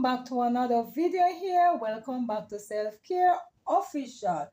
welcome back to another video here. Welcome back to Self-Care Official.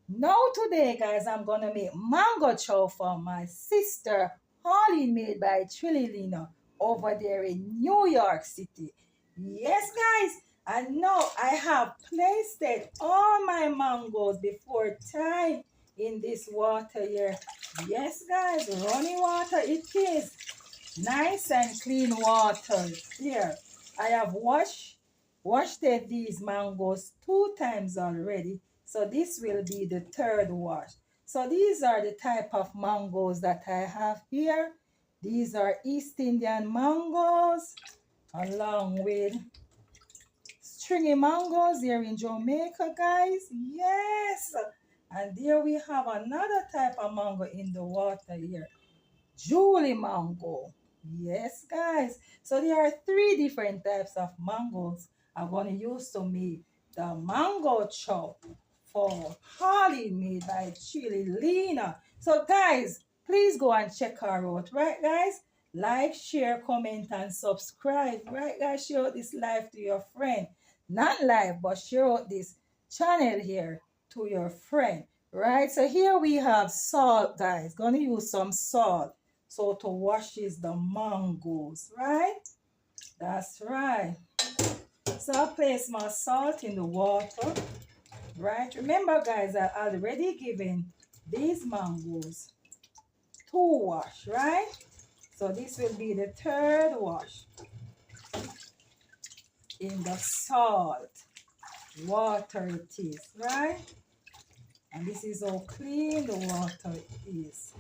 Now today guys, I'm gonna make mango chow for my sister Arlene made by Trililina over there in New York City. Yes guys, and now I have placed all my mangoes before time in this water here. Yes guys, running water it is. Nice and clean water here. I have washed these mangoes 2 times already. So this will be the third wash. So these are the type of mangoes that I have here. These are East Indian mangoes along with stringy mangoes here in Jamaica, guys. Yes. And there we have another type of mango in the water here. Julie mango. Yes, guys. So there are 3 different types of mangoes I'm going to use to make the mango chow for Holly made by Chili Lena. So, guys, please go and check her out. Right, guys? Like, share, comment, and subscribe. Right, guys? Share out this live to your friend. Not live, but share out this channel here to your friend. Right? So here we have salt, guys. Going to use some salt. So to wash is the mangoes, right? That's right. So I place my salt in the water, right? Remember, guys, I already given these mangoes 2 wash, right? So this will be the 3rd wash in the salt water it is, right? And this is how clean the water is.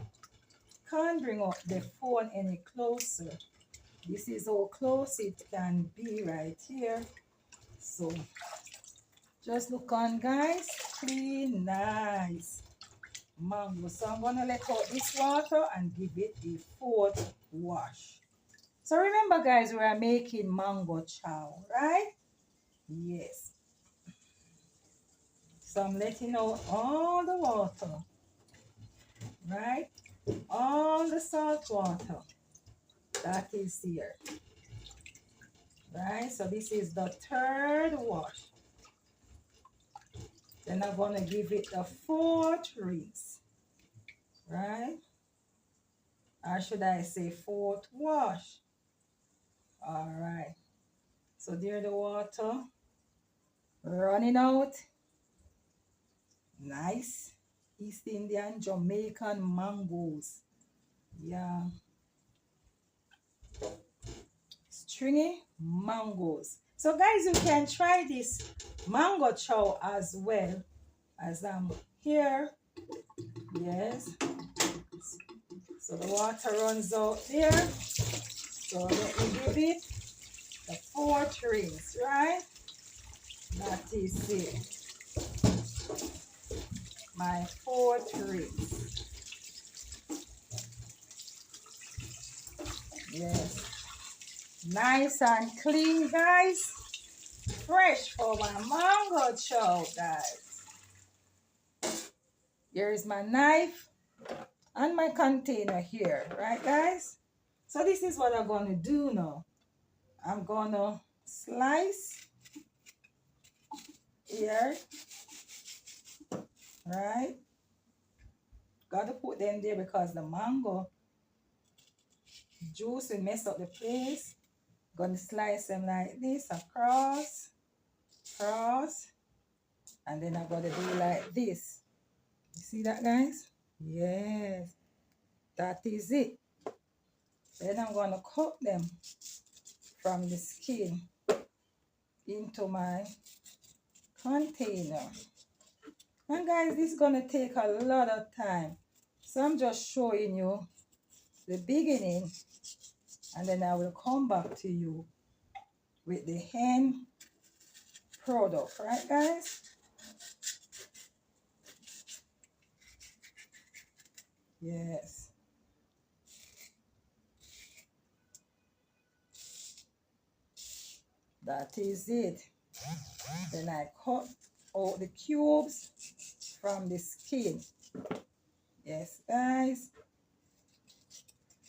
Can't bring up the phone any closer. This is how close it can be right here. So just look on, guys. Clean, nice mango. So I'm gonna let out this water and give it the 4th wash. So remember, guys, we are making mango chow, right? Yes. So I'm letting out all the water, right? All the salt water that is here, right? So this is the 3rd wash. Then I'm going to give it the 4th rinse, right? Or should I say 4th wash? All right. So there the water running out. Nice East Indian Jamaican mangoes. Yeah. Stringy mangoes. So guys, you can try this mango chow as well as I'm here. Yes. So the water runs out there. So let me give it the 4th rinse, right? That is it. My 4th rinse. Yes. Nice and clean, guys. Fresh for my mango chow, guys. Here is my knife and my container here, right, guys? So this is what I'm going to do now. I'm going to slice here, right? Got to put them there because the mango juice will mess up the place. Gonna slice them like this, across, and then I'm gonna do like this. You see that, guys? Yes, that is it. Then I'm gonna cut them from the skin into my container. And guys, this is gonna take a lot of time, so I'm just showing you the beginning, and then I will come back to you with the end product, right, guys? Yes. That is it. Then I cut out the cubes from the skin. Yes, guys.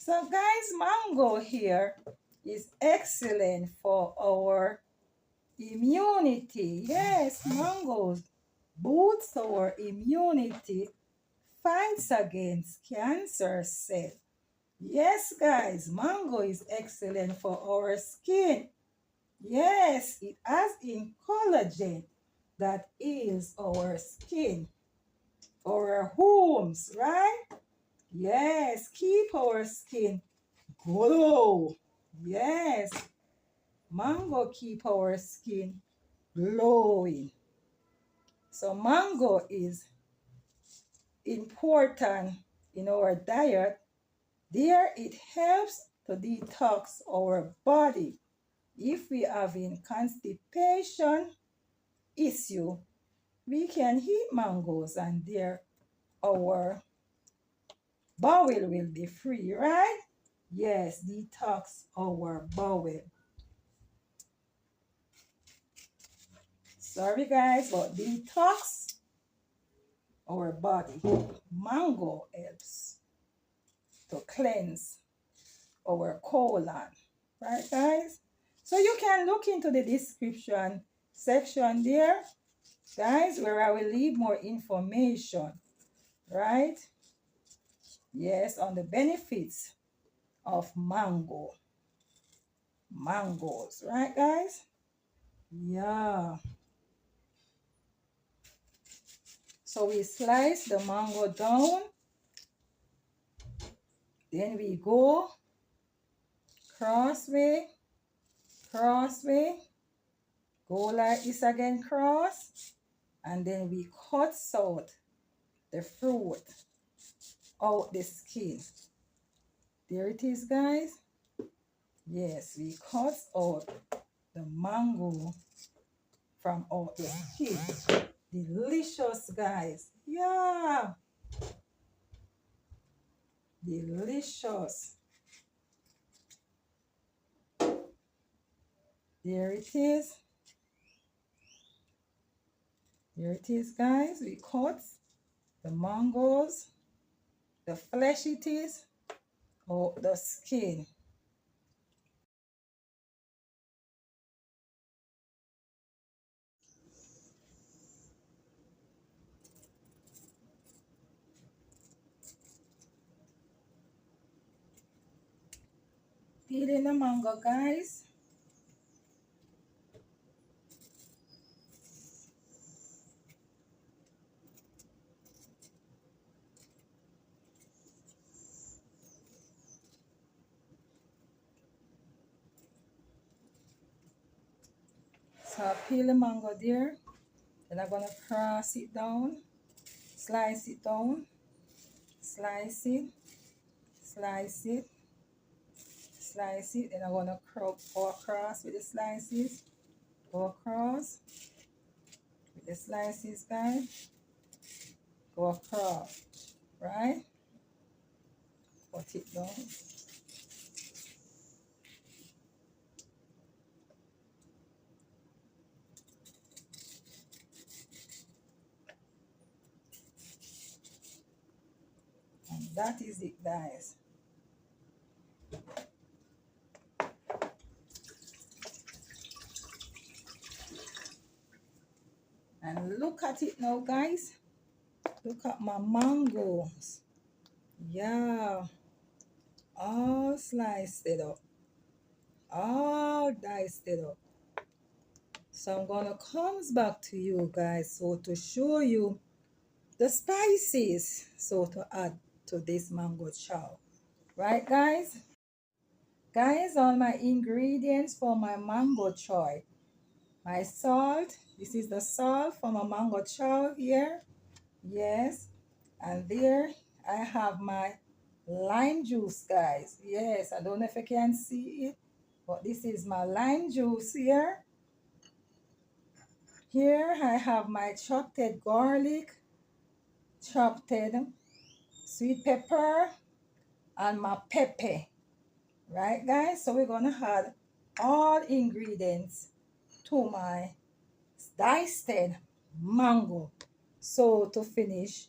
So, guys, mango here is excellent for our immunity. Yes, mangoes boosts our immunity, fights against cancer cell. Yes, guys, mango is excellent for our skin. Yes, it has in collagen that heals our skin, our homes, right? Yes, keep our skin glow. Yes, mango keep our skin glowing. So mango is important in our diet. There it helps to detox our body. If we have in constipation issue, we can eat mangoes and there our bowel will be free, right? Yes, detox our bowel. Sorry guys, but detox our body. Mango helps to cleanse our colon, right guys? So you can look into the description section there, guys, where I will leave more information, right? Yes, on the benefits of mangoes, right guys? Yeah. So we slice the mango down, then we go crossway, crossway, go like this again, cross, and then we cut out the fruit, out the skin. There it is, guys. Yes, we cut out the mango from out the skin. Delicious, guys. Yeah, delicious. There it is. There it is, guys. We cut the mangoes, the flesh it is, or the skin. Peeling the mango, guys. So I peel the mango there. Then I'm gonna cross it down, slice it down, slice it, slice it, slice it. Then I'm gonna go across with the slices, go across with the slices, guys. Go across, right? Put it down. And that is it, guys. And look at it now, guys. Look at my mangoes. Yeah, all sliced it up, all diced it up. So I'm gonna comes back to you guys, so to show you the spices, so to add to this mango chow, right guys? Guys, all my ingredients for my mango chow: my salt. This is the salt for my mango chow here. Yes, and there I have my lime juice, guys. Yes, I don't know if you can see it, but this is my lime juice here. Here I have my chopped garlic, chopped sweet pepper, and my pepper. Right, guys? So we're gonna add all ingredients to my diced mango. So to finish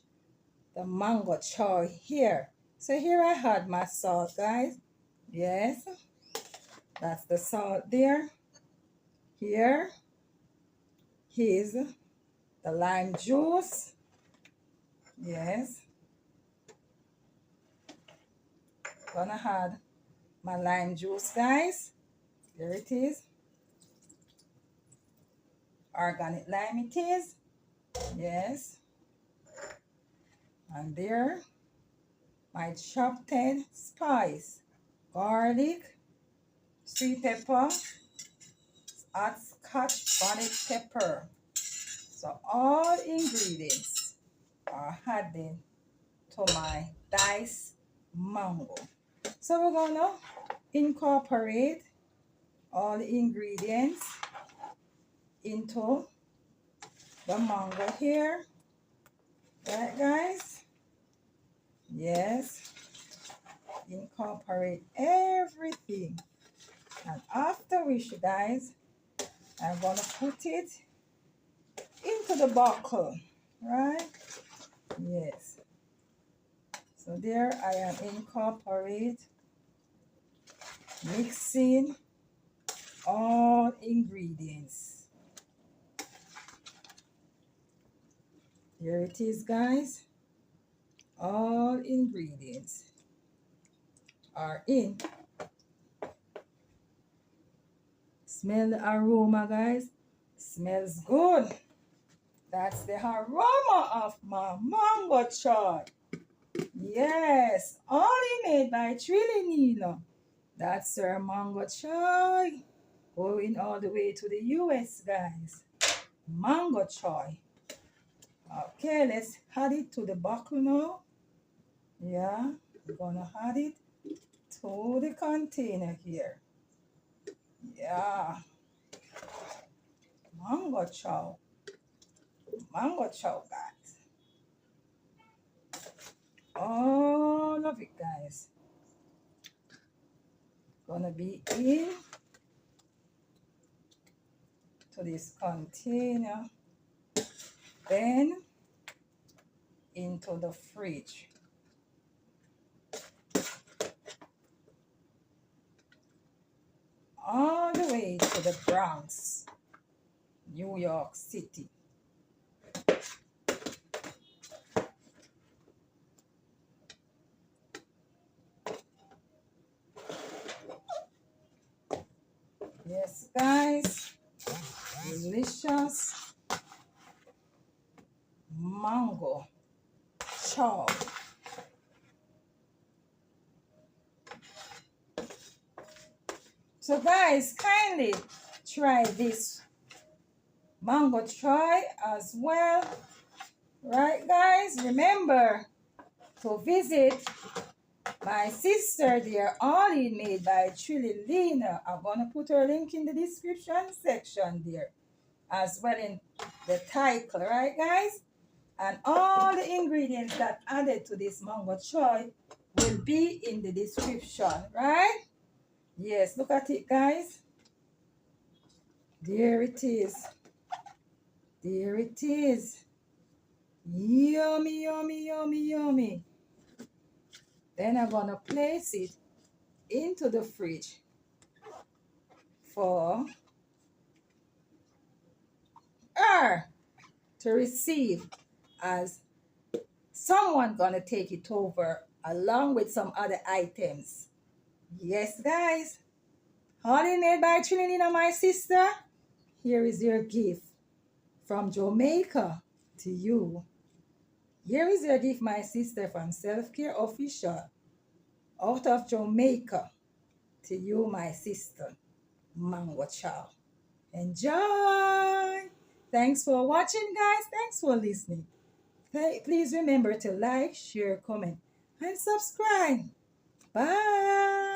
the mango chow here. So here I had my salt, guys. Yes, that's the salt there. Here, is the lime juice. Yes. Gonna add my lime juice, guys. There it is. Organic lime it is. Yes. And there, my chopped spice. Garlic, sweet pepper, hot scotch bonnet pepper. So all ingredients are added to my diced mango. So we're gonna incorporate all the ingredients into the mango here. Right, guys? Yes. Incorporate everything. And after which, guys, I'm gonna put it into the buckle. Right? Yes. So there I am incorporate, mixing all ingredients. Here it is, guys. All ingredients are in. Smell the aroma, guys. Smells good. That's the aroma of my mango chow. Yes, only made by Trillinino. That's our mango chow. Going all the way to the US, guys. Mango chow. Okay, let's add it to the buckle now. Yeah, we're gonna add it to the container here. Yeah. Mango chow. Mango chow, guys. All of it, guys. Gonna be in to this container. Then into the fridge. All the way to the Bronx, New York City. Yes, guys, delicious mango chow. So guys, kindly try this mango chow as well. Right, guys? Remember to visit my sister there, Arlene made by Trililina. I'm gonna put her link in the description section there, as well in the title, right, guys? And all the ingredients that added to this mango choy will be in the description, right? Yes, look at it, guys. There it is. There it is. Yummy, yummy, yummy, yummy. Then I'm gonna place it into the fridge for her to receive, as someone gonna take it over along with some other items. Yes, guys. Honey made by Trinidad, my sister. Here is your gift from Jamaica to you. Here is your gift, my sister, from Self-Care Official out of Jamaica to you, my sister. Mango chow. Enjoy. Thanks for watching, guys. Thanks for listening. Please remember to like, share, comment, and subscribe. Bye.